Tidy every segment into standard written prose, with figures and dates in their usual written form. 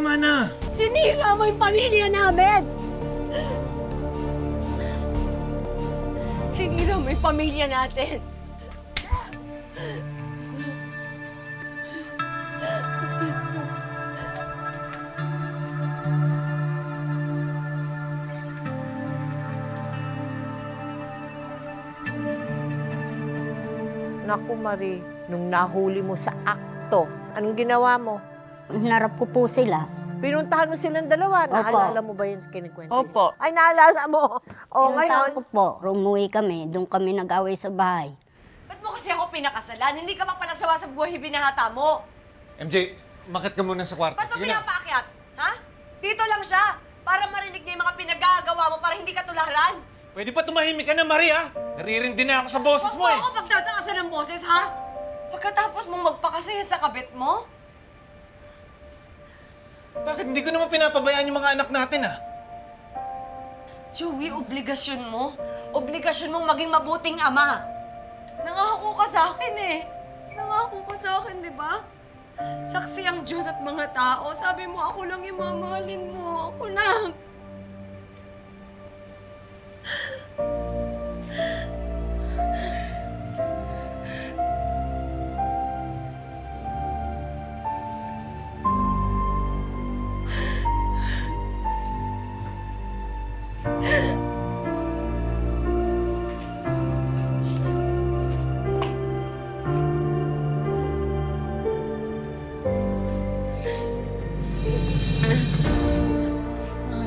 tama na! Sinira mo yung pamilya namin! Sinira mo yung pamilya natin! Naku, Marie, nung nahuli mo sa akto, anong ginawa mo? Hinarap ko po sila. Pinuntahan mo silang dalawa. Opo. Naalala mo ba yun sa kinikwento niya? Opo. Ay, naalala mo. O, Pinuntahan ngayon. ko po, umuwi kami. Doon kami nag-away sa bahay. Ba't mo kasi ako pinakasalan? Hindi ka mapalasawa sa buhay binahata mo. MJ, makit ka muna sa kwarto. Ba't mo Sige na. pinapaakyat? Ha? Dito lang siya. Para marinig niya yung mga pinagagawa mo para hindi ka tularan. Pwede pa tumahimik ka na, Maria? Naririndi na ako sa boses mo eh. Huwag mo ako pagtataasan ng boses, ha? Pagkatapos mong magpakasaya sa kabit mo? Bakit hindi ko naman pinapabayaan yung mga anak natin, ah? Joey, obligasyon mo. Obligasyon mong maging mabuting ama. Nangako ka sa akin eh. Nangako ka sa akin, di ba? Saksi ang Diyos at mga tao. Sabi mo, ako lang yung mamahalin mo. Ako lang.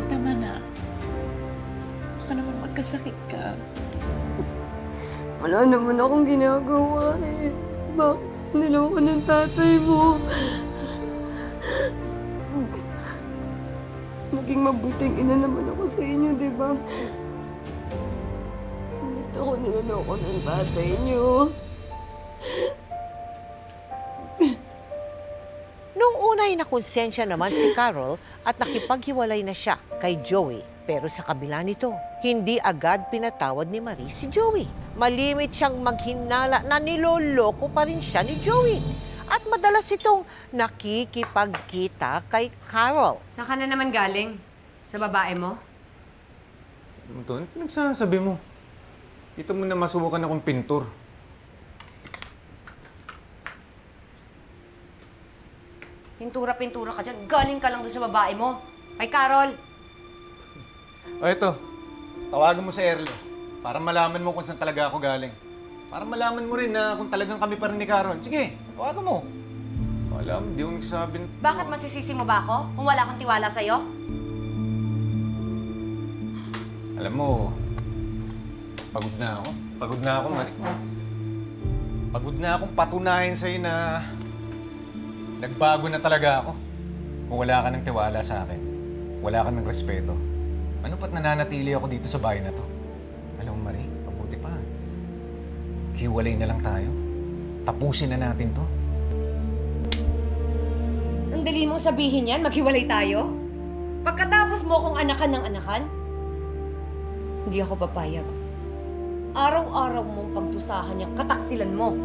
Tama na. Baka naman magkasakit ka. Wala naman akong ginagawa eh. Bakit niloko ng tatay mo? Naging mabuting ina naman ako sa inyo, di ba? Bakit ako niloloko ng tatay niyo? Nung unay na konsensya naman si Carol at nakipaghiwalay na siya kay Joey. Pero sa kabila nito, hindi agad pinatawad ni Marie si Joey. Malimit siyang maghinala na niloloko pa rin siya ni Joey. At madalas itong nakikipagkita kay Carol. Saan ka na naman galing? Sa babae mo? Ano to? Ano pinagsasabi mo? Dito mo na masubukan akong pintor. Pintura-pintura ka dyan. Galing ka lang doon sa babae mo. Kay Carol. O ito, tawagan mo si Erlo para malaman mo kung saan talaga ako galing. Para malaman mo rin na kung talagang kami pa rin ni Carol. Sige, tawagan mo. Alam, di mo nagsasabi. Bakit masisisi mo ba ako kung wala akong tiwala sa'yo? Alam mo, pagod na ako. Pagod na ako, Marie. Pagod na akong patunayan sa'yo na nagbago na talaga ako. Kung wala ka ng tiwala sa akin, wala ka ng respeto. Ano pa't nananatili ako dito sa bahay na to? Alam mo, Marie, mabuti pa. Hiwalay na lang tayo. Tapusin na natin to. Ang dali mong sabihin yan, maghiwalay tayo? Pagkatapos mo akong anakan ng anakan, hindi ako papayag. Araw-araw mong pagdusahan yung kataksilan mo.